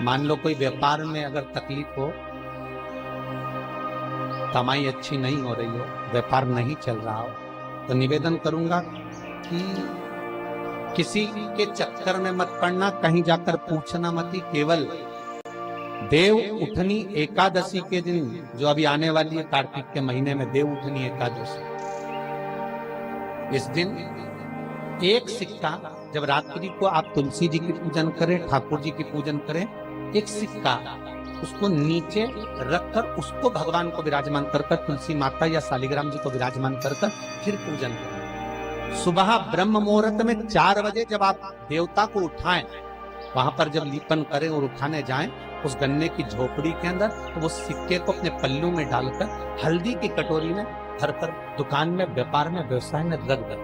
मान लो कोई व्यापार में अगर तकलीफ हो, कमाई अच्छी नहीं हो रही हो, व्यापार नहीं चल रहा हो, तो निवेदन करूंगा कि किसी के चक्कर में मत पड़ना, कहीं जाकर पूछना मत ही। केवल देव उठनी एकादशी के दिन, जो अभी आने वाली है कार्तिक के महीने में देव उठनी एकादशी, इस दिन एक सिक्का, जब रात्रि को आप तुलसी जी की पूजन करें, ठाकुर जी की पूजन करें, एक सिक्का उसको नीचे रखकर उसको भगवान को विराजमान कर तुलसी माता या शालिग्राम जी को विराजमान कर फिर पूजन करें। सुबह ब्रह्म मुहूर्त में 4 बजे जब आप देवता को उठाएं, वहां पर जब लीपन करें और उठाने जाएं, उस गन्ने की झोपड़ी के अंदर, तो वो सिक्के को अपने पल्लू में डालकर हल्दी की कटोरी में भरकर दुकान में, व्यापार में, व्यवसाय में रख दे।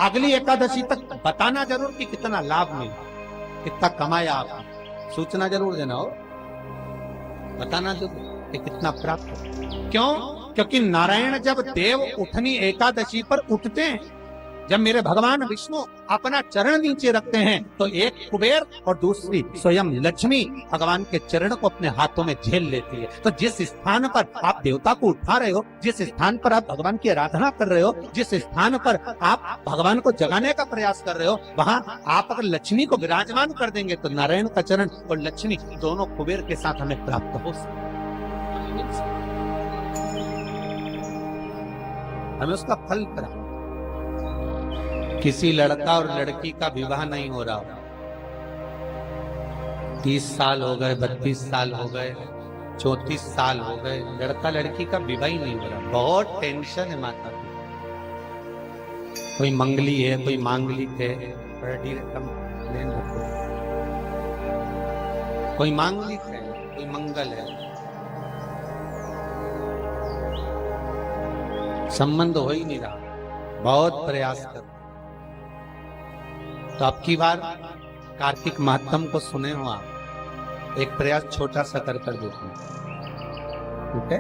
अगली एकादशी तक बताना जरूर कि कितना लाभ मिला, कितना कमाया आपने, सूचना जरूर देना हो, बताना जरूर कि कितना प्राप्त हो। क्यों? क्योंकि नारायण जब देव उठनी एकादशी पर उठते हैं, जब मेरे भगवान विष्णु अपना चरण नीचे रखते हैं, तो एक कुबेर और दूसरी स्वयं लक्ष्मी भगवान के चरण को अपने हाथों में झेल लेती है। तो जिस स्थान पर आप देवता को उठा रहे हो, जिस स्थान पर आप भगवान की आराधना कर रहे हो, जिस स्थान पर आप भगवान को जगाने का प्रयास कर रहे हो, वहाँ आप अगर लक्ष्मी को विराजमान कर देंगे तो नारायण का चरण और लक्ष्मी दोनों कुबेर के साथ हमें प्राप्त हो सकते, हमें उसका फल प्राप्त। किसी लड़का और लड़की का विवाह नहीं हो रहा, 30 साल हो गए, 32 साल हो गए, 34 साल हो गए, लड़का लड़की का विवाह ही नहीं हो रहा, बहुत टेंशन है माता की। कोई मंगली है, कोई मांगलिक है, कोई मांगलिक है, कोई मंगल है, संबंध हो ही नहीं रहा, बहुत प्रयास कर। तो अब की बार कार्तिक महात्म को सुने हो आप, एक प्रयास छोटा सा कर देखो, ठीक है?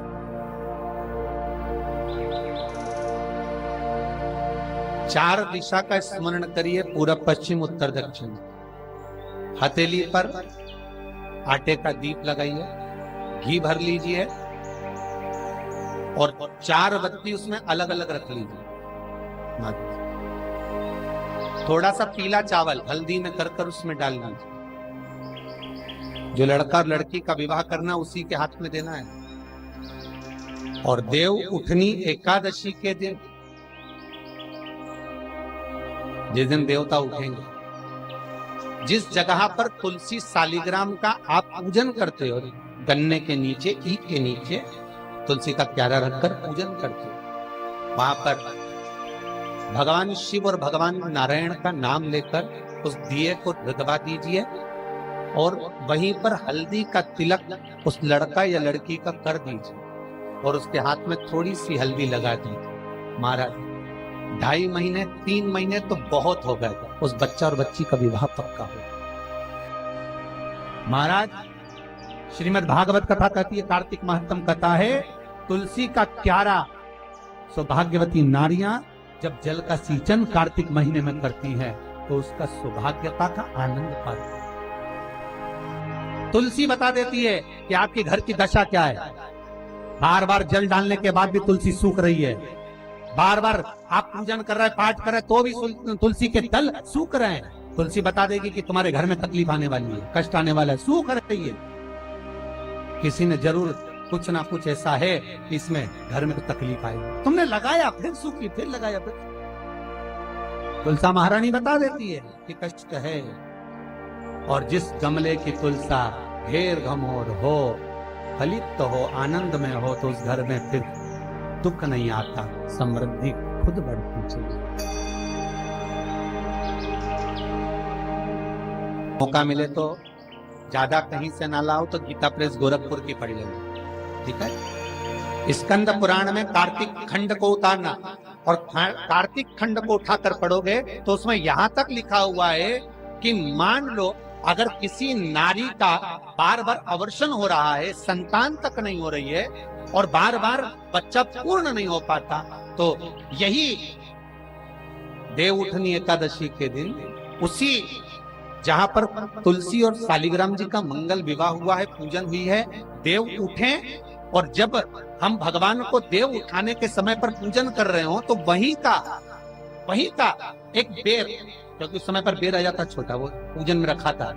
चार दिशा का स्मरण करिए, पूरब, पश्चिम, उत्तर, दक्षिण। हथेली पर आटे का दीप लगाइए, घी भर लीजिए और 4 बत्ती उसमें अलग अलग रख लीजिए। थोड़ा सा पीला चावल हल्दी में कर उसमें डाल दीजिए। जो लड़का और लड़की का विवाह करना उसी के हाथ में देना है। और देव उठनी एकादशी के दिन, जिस दिन देवता उठेंगे, जिस जगह पर तुलसी शालिग्राम का आप पूजन करते हो, गन्ने के नीचे, ईख के नीचे तुलसी का क्यारा रखकर पूजन करते हो, वहां पर भगवान शिव और भगवान नारायण का नाम लेकर उस दिए को रगवा दीजिए और वहीं पर हल्दी का तिलक उस लड़का या लड़की का कर दीजिए और उसके हाथ में थोड़ी सी हल्दी लगा दीजिए। महाराज 2.5 महीने 3 महीने तो बहुत हो गए, उस बच्चा और बच्ची का विवाह पक्का हो। महाराज श्रीमद् भागवत कथा कहती है, कार्तिक महात्म कथा है, तुलसी का क्यारा सौभाग्यवती नारियां जब जल का सिंचन कार्तिक महीने में करती है तो उसका सौभाग्यता का आनंद पाती है। तुलसी बता देती है कि आपके घर की दशा क्या है। बार बार जल डालने के बाद भी तुलसी सूख रही है, बार बार आप पूजन कर रहे हैं, पाठ कर रहे हैं, तो भी तुलसी के तल सूख रहे हैं। तुलसी बता देगी कि तुम्हारे घर में तकलीफ आने वाली है, कष्ट आने वाला है, सूख रही है। किसी ने जरूर कुछ ना कुछ ऐसा है कि इसमें घर में तो तकलीफ आएगी, तुमने लगाया फिर सूखी, फिर लगाया फिर। तुलसा महारानी बता देती है कि कष्ट है, और जिस गमले की तुलसा ढेर घमोर हो, फलित हो, आनंद में हो, तो उस घर में फिर दुख नहीं आता, समृद्धि खुद बढ़ती चली। मौका मिले तो ज्यादा कहीं से ना लाओ तो गीता प्रेस गोरखपुर की पढ़ लेना, ठीक है? स्कंद पुराण में कार्तिक खंड को उतारना, और कार्तिक खंड को उठाकर पढ़ोगे तो उसमें यहाँ तक लिखा हुआ है कि मान लो अगर किसी नारी का बार बार अवर्षण हो रहा है, संतान तक नहीं हो रही है और बार बार बच्चा पूर्ण नहीं हो पाता, तो यही देव उठनी एकादशी के दिन उसी जहां पर तुलसी और शालिग्राम जी का मंगल विवाह हुआ है, पूजन हुई है, देव उठे, और जब हम भगवान को देव उठाने के समय पर पूजन कर रहे हो तो वहीं का एक बेर, क्योंकि उस समय पर बेर आ जाता छोटा, वो पूजन में रखा था,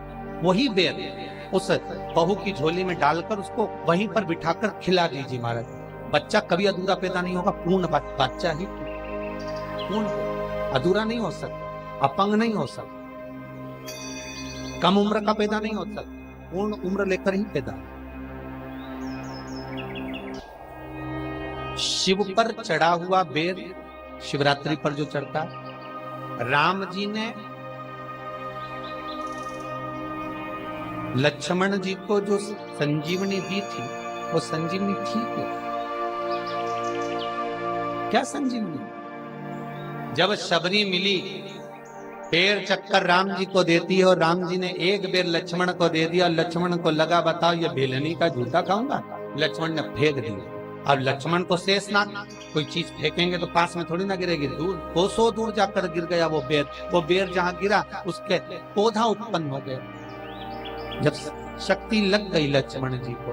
वही बेर उस बहू की झोली में डालकर उसको वहीं पर बिठाकर खिला दीजिए महाराज। बच्चा कभी अधूरा पैदा नहीं होगा, पूर्ण बच्चा ही पूर्ण, अधूरा नहीं हो सकता, अपंग नहीं हो सकता, कम उम्र का पैदा नहीं हो सकता, पूर्ण उम्र लेकर ही पैदा। शिव पर चढ़ा हुआ बेर शिवरात्रि पर जो चढ़ता, राम जी ने लक्ष्मण जी को जो संजीवनी दी थी, वो संजीवनी थी क्या संजीवनी? जब शबरी मिली, पैर चक्कर राम जी को देती है, और राम जी ने एक बेर लक्ष्मण को दे दिया, लक्ष्मण को लगा बताओ ये बेलनी का जूता खाऊंगा, लक्ष्मण ने फेंक दिया। अब लक्ष्मण को शेषनाग, कोई चीज फेंकेंगे तो पास में थोड़ी ना गिरेगी, दूर कोसों दूर जाकर गिर गया वो बेर जहां गिरा उसके पौधा उत्पन्न हो गया। जब शक्ति लग गई लक्ष्मण जी को,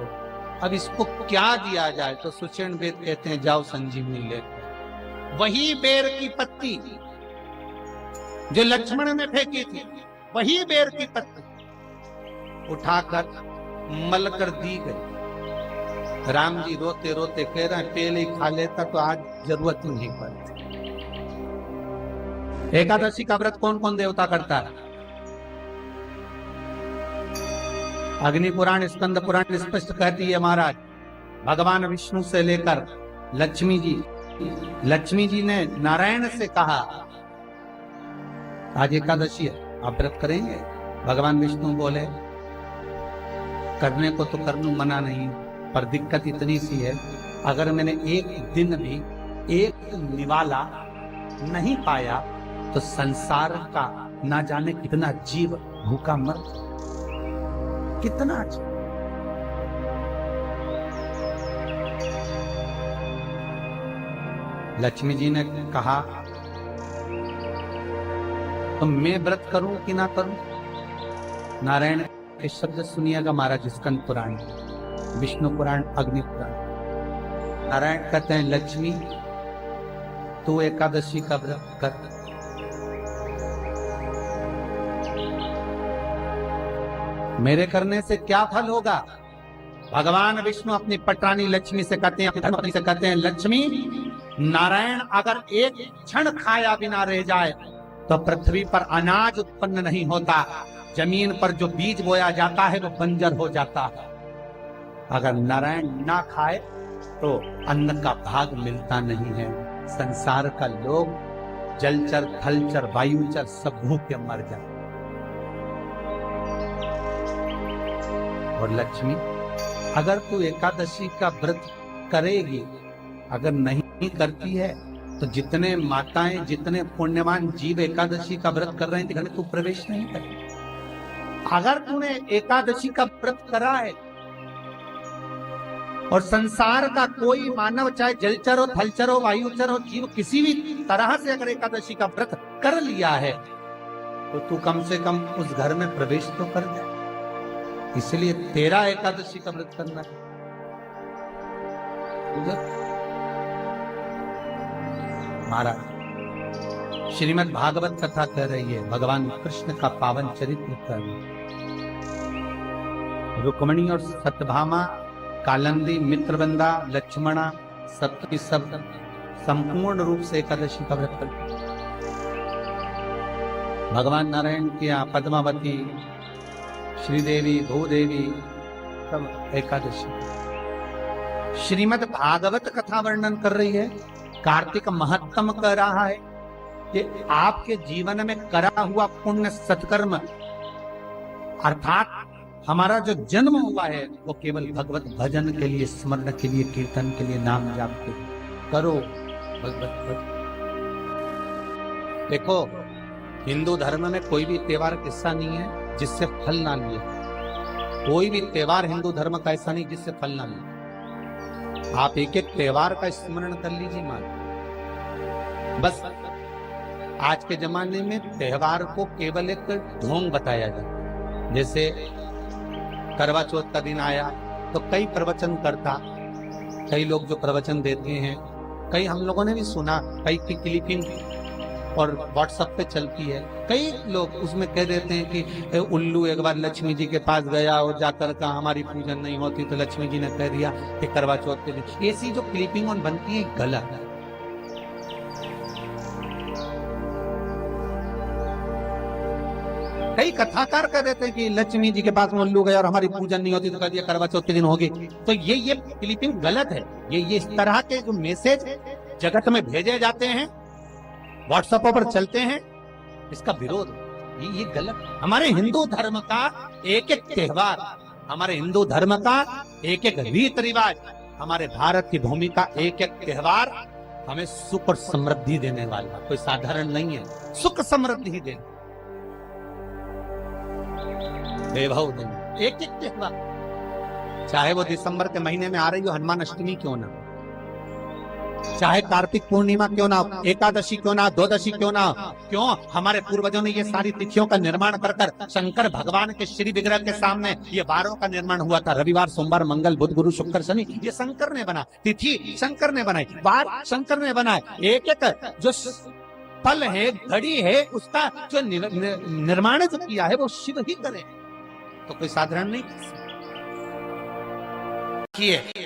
अब इसको क्या दिया जाए, तो सुषेण वेद कहते हैं जाओ संजीवनी ले। वही बेर की पत्ती जो लक्ष्मण ने फेंकी थी, वही बेर की पत्ती उठाकर मलकर दी गई। राम जी रोते रोते कह रहे हैं पहले ही खा लेता तो आज जरूरत ही नहीं पड़ती। एकादशी का व्रत कौन कौन देवता करता है? अग्नि पुराण, स्कंद पुराण स्पष्ट कहती है महाराज, भगवान विष्णु से लेकर लक्ष्मी जी ने नारायण से कहा आज एकादशी है, आप व्रत करेंगे? भगवान विष्णु बोले करने को तो कर लूं, मना नहीं, पर दिक्कत इतनी सी है, अगर मैंने एक दिन भी एक निवाला नहीं पाया तो संसार का ना जाने कितना जीव भूखा मर, कितना जीव। लक्ष्मी जी ने कहा तो मैं व्रत करूं कि ना करूं? नारायण के शब्द सुनिएगा महाराज, स्कंद पुराण, विष्णु पुराण, अग्नि पुराण। नारायण कहते हैं लक्ष्मी तू एकादशी का व्रत कर, मेरे करने से क्या फल होगा? भगवान विष्णु अपनी पटरानी लक्ष्मी से कहते हैं, अपनी धर्मपत्नी से कहते हैं, लक्ष्मी नारायण अगर एक क्षण खाया बिना रह जाए तो पृथ्वी पर अनाज उत्पन्न नहीं होता, जमीन पर जो बीज बोया जाता है वो बंजर हो जाता है। अगर नारायण ना खाए तो अन्न का भाग मिलता नहीं है। संसार का लोग जलचर, थलचर, वायुचर सब भूखे मर जाए। और लक्ष्मी अगर तू एकादशी का व्रत करेगी, अगर नहीं करती है तो जितने माताएं, जितने पुण्यवान जीव एकादशी का व्रत कर रहे हैं घर में तू प्रवेश नहीं करेगी। अगर तूने एकादशी का व्रत करा है और संसार का कोई मानव, चाहे जलचर हो, थलचर हो, वायुचर हो, जीव किसी भी तरह से अगर एकादशी का व्रत कर लिया है तो तू कम से कम उस घर में प्रवेश तो कर दे। इसलिए तेरा एकादशी का व्रत करना है। महाराज श्रीमद् भागवत कथा कह रही है, भगवान कृष्ण का पावन चरित्र कर, रुक्मणी और सत्यभामा, कालंदी, मित्रवंदा, लक्ष्मणा, सबकी सब संपूर्ण रूप से एकादशी का व्रत करते। भगवान नारायण की पद्मावती, श्रीदेवी, भूदेवी सब एकादशी। श्रीमद् भागवत कथा वर्णन कर रही है, कार्तिक महत्तम कह रहा है कि आपके जीवन में करा हुआ पुण्य सत्कर्म, अर्थात हमारा जो जन्म हुआ है वो केवल भगवत भजन के लिए, स्मरण के लिए, कीर्तन के लिए, नाम जाप के लिए करो। भगवत भजन देखो, हिंदू धर्म में कोई भी त्योहार किस्सा नहीं है जिससे फल ना लिए। कोई भी त्योहार हिंदू धर्म का ऐसा नहीं जिससे फल ना लिए। आप एक एक त्योहार का स्मरण कर लीजिए मान, बस आज के जमाने में त्योहार को केवल एक ढोंग बताया जाता। जैसे करवा चौथ का दिन आया तो कई प्रवचन करता, कई लोग जो प्रवचन देते हैं, कई हम लोगों ने भी सुना, कई की क्लिपिंग और व्हाट्सएप पे चलती है। कई लोग उसमें कह देते हैं कि उल्लू एक बार लक्ष्मी जी के पास गया और जाकर कहा हमारी पूजन नहीं होती, तो लक्ष्मी जी ने कह दिया कि करवा चौथ के दिन। ऐसी जो क्लिपिंग और बनती है गलत है। कई कथाकार कह देते हैं कि लक्ष्मी जी के पास में उल्लू गया और हमारी पूजन नहीं होती, तो कह दिया करवा चौथ के दिन होगी। तो ये क्लिपिंग गलत है। ये इस तरह के जो मैसेज जगत में भेजे जाते हैं, व्हाट्सएप पर चलते हैं, इसका विरोध ये गलत। हमारे हिंदू धर्म का एक एक त्योहार, हमारे हिंदू धर्म का एक एक रीत रिवाज, हमारे भारत की भूमि का एक एक त्योहार हमें सुख और समृद्धि देने वाला, कोई साधारण नहीं है। सुख समृद्धि देने, वैभव देने, एक एक त्योहार, चाहे वो दिसंबर के महीने में आ रही हो हनुमान अष्टमी क्यों ना, चाहे कार्तिक पूर्णिमा क्यों ना, एकादशी क्यों ना, द्वादशी क्यों ना। क्यों? हमारे पूर्वजों ने ये सारी तिथियों का निर्माण कर शंकर भगवान के श्री विग्रह के सामने ये वारों का निर्माण हुआ था। रविवार, सोमवार, मंगल, बुध, गुरु, शुक्र, शनि, ये शंकर ने बना। तिथि शंकर ने बनाई, वार शंकर ने बनाए। एक एक जो पल है, घड़ी है, उसका जो निर्माण जो किया है वो शिव ही करे, तो कोई साधारण नहीं।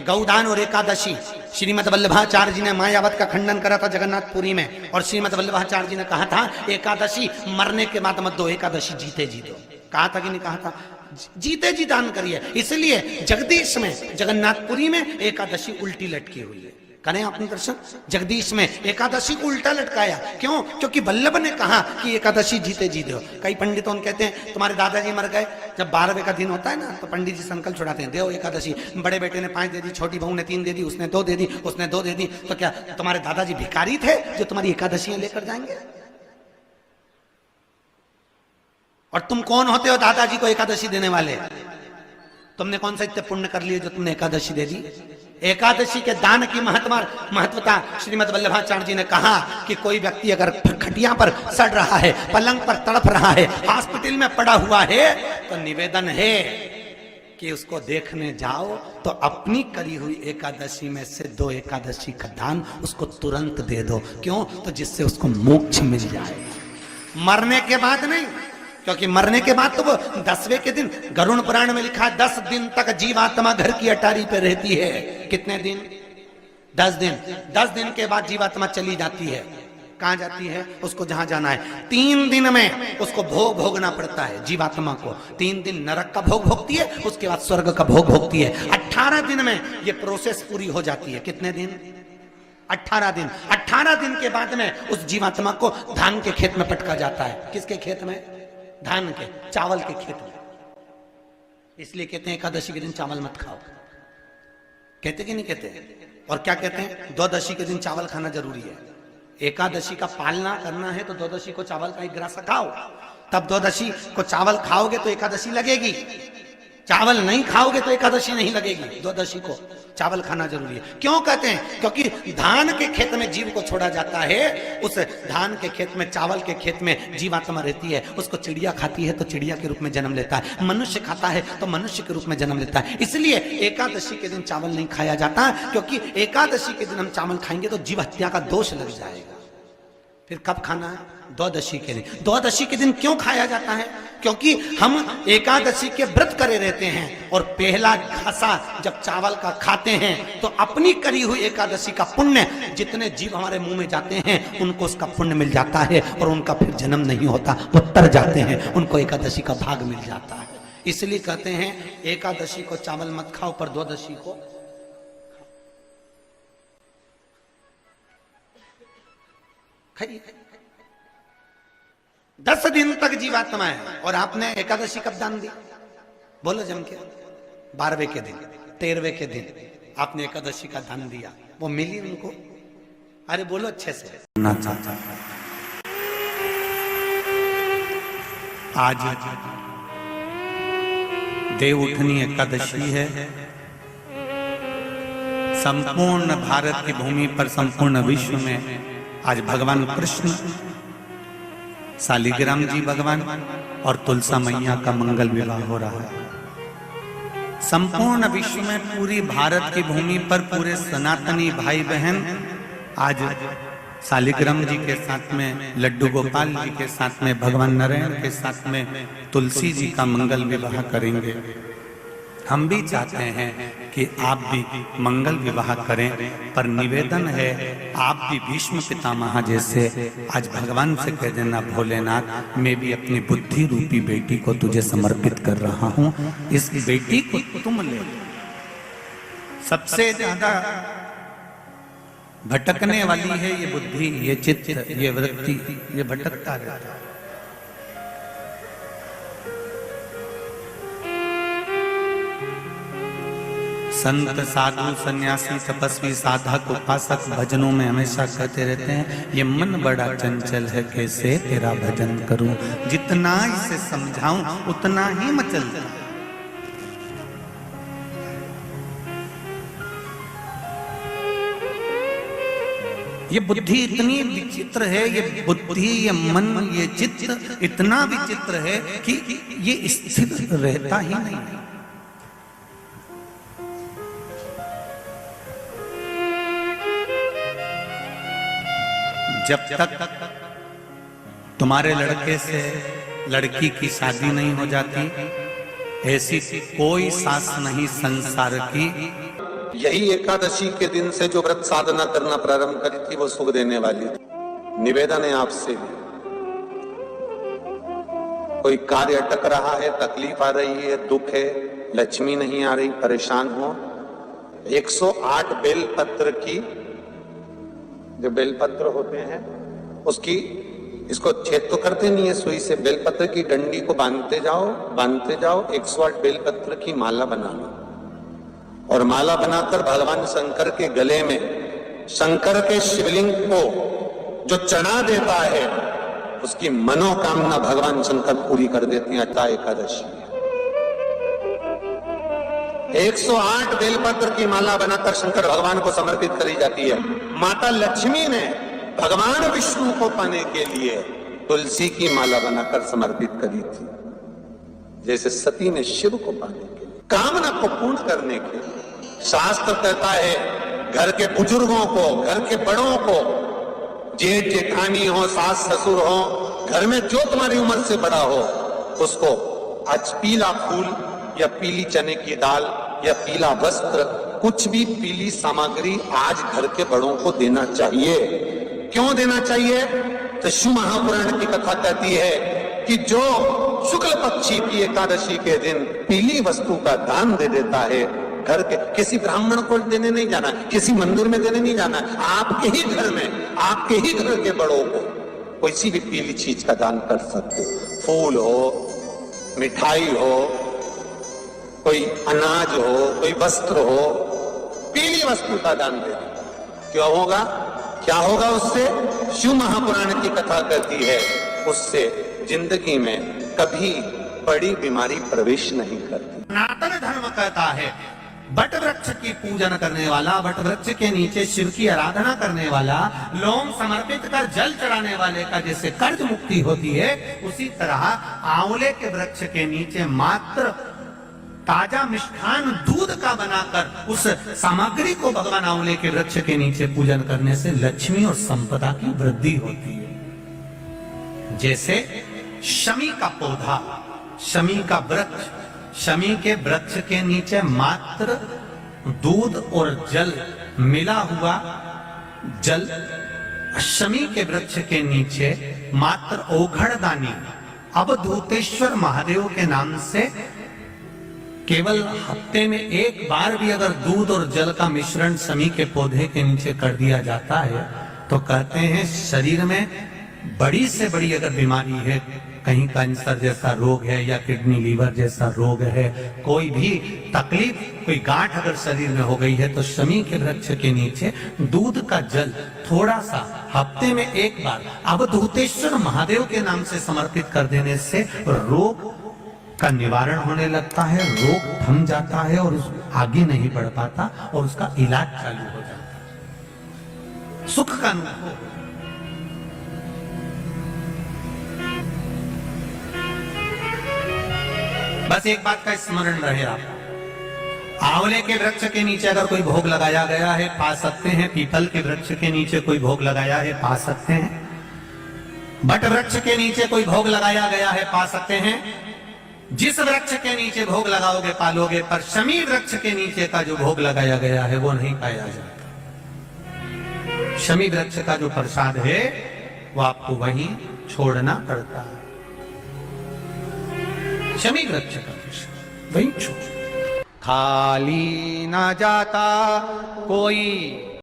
गौदान और एकादशी, श्रीमद वल्लभाचार्य जी ने मायावत का खंडन करा था जगन्नाथपुरी में, और श्रीमद वल्लभाचार्य जी ने कहा था एकादशी मरने के बाद मत दो, एकादशी जीते जी दो। कहा था कि नहीं कहा था? जीते जी दान करिए। इसलिए जगदीश में, जगन्नाथपुरी में एकादशी उल्टी लटकी हुई है। करें अपने दर्शन। जगदीश में एकादशी को उल्टा लटकाया, क्यों? क्योंकि वल्लभ ने कहा कि एकादशी जीते जी दो। कई पंडितों कहते हैं तुम्हारे दादाजी मर गए, जब 12वें का दिन होता है ना तो पंडित जी संकल्प छुड़ाते हैं, देव एकादशी। बड़े बेटे ने 5 दे दी, छोटी बहू ने 3 दे दी, उसने 2 दे दी, उसने 2 दे दी। तो क्या तुम्हारे दादाजी भिखारी थे जो तुम्हारी एकादशियां लेकर जाएंगे? और तुम कौन होते हो दादाजी को एकादशी देने वाले? तुमने कौन सा इतने पुण्य कर लिए जो तुमने एकादशी दे दी? एकादशी के दान की महत्वता श्रीमद वल्लभाचार्य जी ने कहा कि कोई व्यक्ति अगर खटिया पर सड़ रहा है, पलंग पर तड़प रहा है, हॉस्पिटल में पड़ा हुआ है, तो निवेदन है कि उसको देखने जाओ तो अपनी करी हुई एकादशी में से 2 एकादशी का दान उसको तुरंत दे दो। क्यों? तो जिससे उसको मोक्ष मिल जाए, मरने के बाद नहीं। क्योंकि मरने के बाद तो वो 10वें के दिन, गरुड़ पुराण में लिखा है 10 दिन तक जीवात्मा घर की अटारी पे रहती है। कितने दिन? 10 दिन। 10 दिन के बाद जीवात्मा चली जाती है। कहां जाती है? उसको जहां जाना है। 3 दिन में उसको भोग भोगना पड़ता है जीवात्मा को। 3 दिन नरक का भोग भोगती है, उसके बाद स्वर्ग का भोग भोगती है। 18 दिन में ये प्रोसेस पूरी हो जाती है। कितने दिन? 18 दिन। 18 दिन के बाद में उस जीवात्मा को धान के खेत में पटका जाता है। किसके खेत में? धान के, चावल के खेत में। इसलिए कहते हैं एकादशी के दिन चावल मत खाओ। कहते कि नहीं कहते? और क्या कहते हैं? द्वादशी के दिन चावल खाना जरूरी है। एकादशी का पालना करना है तो द्वादशी को चावल का 1 ग्रास खाओ, तब द्वादशी को चावल खाओगे तो एकादशी लगेगी। चावल नहीं खाओगे तो एकादशी नहीं लगेगी। द्वादशी को चावल खाना जरूरी है। क्यों कहते हैं? क्योंकि धान के खेत में जीव को छोड़ा जाता है, उस धान के खेत में, चावल के खेत में जीवात्मा रहती है। उसको चिड़िया खाती है तो चिड़िया के रूप में जन्म लेता है, मनुष्य खाता है तो मनुष्य के रूप में जन्म लेता है। इसलिए एकादशी के दिन चावल नहीं खाया जाता, क्योंकि एकादशी के दिन हम चावल खाएंगे तो जीव हत्या का दोष लग जाएगा। फिर कब खाना है? द्वादशी के दिन। द्वादशी के दिन क्यों खाया जाता है? क्योंकि हम एकादशी के व्रत करे रहते हैं, और पहला घासा जब चावल का खाते हैं तो अपनी करी हुई एकादशी का पुण्य, जितने जीव हमारे मुंह में जाते हैं उनको उसका पुण्य मिल जाता है, और उनका फिर जन्म नहीं होता, वो तर जाते हैं, उनको एकादशी का भाग मिल जाता है। इसलिए कहते हैं एकादशी को चावल मत खाओ, पर द्वादशी को खाइए। 10 दिन तक जीवात्मा है, और आपने एकादशी कब दान दी? बोलो जम के। 12वें के दिन, 13वें के दिन आपने एकादशी का दान दिया, वो मिली उनको? अरे बोलो अच्छे से। आज देव उठनी एकादशी है। संपूर्ण भारत की भूमि पर, संपूर्ण विश्व में आज भगवान कृष्ण शालिग्राम जी भगवान और तुलसा मैया का मंगल विवाह हो रहा है। संपूर्ण विश्व में पूरी भारत की भूमि पर पूरे सनातनी भाई बहन आज शालिग्राम जी के साथ में, लड्डू गोपाल जी के साथ में, भगवान नारायण के साथ में तुलसी जी का मंगल विवाह करेंगे। हम भी चाहते हैं कि आप भी मंगल विवाह करें, पर निवेदन है आप भी भीष्म पितामह जैसे आज भगवान से कह देना, भोलेनाथ मैं भी अपनी बुद्धि रूपी बेटी को तुझे समर्पित कर रहा हूं, इस बेटी को तुम ले। सबसे ज्यादा भटकने वाली है ये बुद्धि, ये चित्त, ये वृत्ति, ये भटकता रहता है। संत साधु सन्यासी तपस्वी साधक उपासक भजनों में हमेशा कहते रहते हैं ये मन बड़ा चंचल है, कैसे तेरा भजन करूं, जितना इसे समझाऊं उतना ही मचलता। ये बुद्धि इतनी विचित्र है, ये बुद्धि, ये मन, ये चित्त इतना विचित्र है कि ये स्थिर रहता ही नहीं। जब तक तुम्हारे लड़के से लड़की की शादी नहीं हो जाती, ऐसी कोई सास नहीं संसार की। यही एकादशी के दिन से जो व्रत साधना करना प्रारंभ करी थी वो सुख देने वाली थी। निवेदन है आपसे भी, कोई कार्य अटक रहा है, तकलीफ आ रही है, दुख है, लक्ष्मी नहीं आ रही, परेशान हो, 108 बेलपत्र की, जो बेलपत्र होते हैं उसकी, इसको छेद तो करते नहीं है सुई से, बेलपत्र की डंडी को बांधते जाओ 108 बेलपत्र की माला बना लो, और माला बनाकर भगवान शंकर के गले में, शंकर के शिवलिंग को जो चढ़ा देता है उसकी मनोकामना भगवान शंकर पूरी कर देते हैं। अट्टा एकादशी 108 बेलपत्र की माला बनाकर शंकर भगवान को समर्पित करी जाती है। माता लक्ष्मी ने भगवान विष्णु को पाने के लिए तुलसी की माला बनाकर समर्पित करी थी, जैसे सती ने शिव को पाने के लिए, कामना को पूर्ण करने के लिए। शास्त्र कहता है घर के बुजुर्गों को, घर के बड़ों को, जेठ जेठानी हो, सास ससुर हो, घर में जो तुम्हारी उम्र से बड़ा हो, उसको आज पीला फूल या पीली चने की दाल या पीला वस्त्र, कुछ भी पीली सामग्री आज घर के बड़ों को देना चाहिए। क्यों देना चाहिए? तो शिव महापुराण की कथा कहती है कि जो शुक्ल पक्षी की एकादशी के दिन पीली वस्तु का दान दे देता है, घर के किसी ब्राह्मण को देने नहीं जाना, किसी मंदिर में देने नहीं जाना, आपके ही घर में, आपके ही घर के बड़ों को कोई भी पीली चीज का दान कर सकते हो। फूल हो, मिठाई हो, कोई अनाज हो, कोई वस्त्र हो, पीली वस्तु का दान दे। क्यों होगा? क्या होगा उससे? शिव महापुराण की कथा कहती है उससे जिंदगी में कभी बड़ी बीमारी प्रवेश नहीं करती। सनातन धर्म कहता है बट वृक्ष की पूजन करने वाला, बट वृक्ष के नीचे शिव की आराधना करने वाला, लोम समर्पित कर जल चढ़ाने वाले का जैसे कर्ज मुक्ति होती है, उसी तरह आंवले के वृक्ष के नीचे मात्र ताजा मिष्ठान दूध का बनाकर उस सामग्री को भगवान आंवले के वृक्ष के नीचे पूजन करने से लक्ष्मी और संपदा की वृद्धि होती है। जैसे शमी का पौधा, शमी का वृक्ष, शमी के वृक्ष के नीचे मात्र दूध और जल मिला हुआ जल, शमी के वृक्ष के नीचे मात्र ओघड़दानी अवधूतेश्वर महादेव के नाम से केवल हफ्ते में एक बार भी अगर दूध और जल का मिश्रण शमी के पौधे के नीचे कर दिया जाता है तो कहते हैं शरीर में बड़ी से बड़ी अगर बीमारी है, कहीं कैंसर जैसा रोग है या किडनी लीवर जैसा रोग है, कोई भी तकलीफ, कोई गांठ अगर शरीर में हो गई है, तो शमी के वृक्ष के नीचे दूध का जल थोड़ा सा हफ्ते में एक बार अवधूतेश्वर महादेव के नाम से समर्पित कर देने से रोग का निवारण होने लगता है, रोग थम जाता है और आगे नहीं बढ़ पाता और उसका इलाज चालू हो जाता है, सुख का अनुभव। बस एक बात का स्मरण रहे आप, आंवले के वृक्ष के नीचे अगर कोई भोग लगाया गया है पा सकते हैं, पीपल के वृक्ष के नीचे कोई भोग लगाया है पा सकते हैं, बट वृक्ष के नीचे कोई भोग लगाया गया है पा सकते हैं। जिस वृक्ष के नीचे भोग लगाओगे पालोगे, पर शमी वृक्ष के नीचे का जो भोग लगाया गया है वो नहीं पाया जाता। शमी वृक्ष का जो प्रसाद है वो आपको वहीं छोड़ना पड़ता है। शमी वृक्ष का प्रसाद वहीं छोड़, खाली ना जाता कोई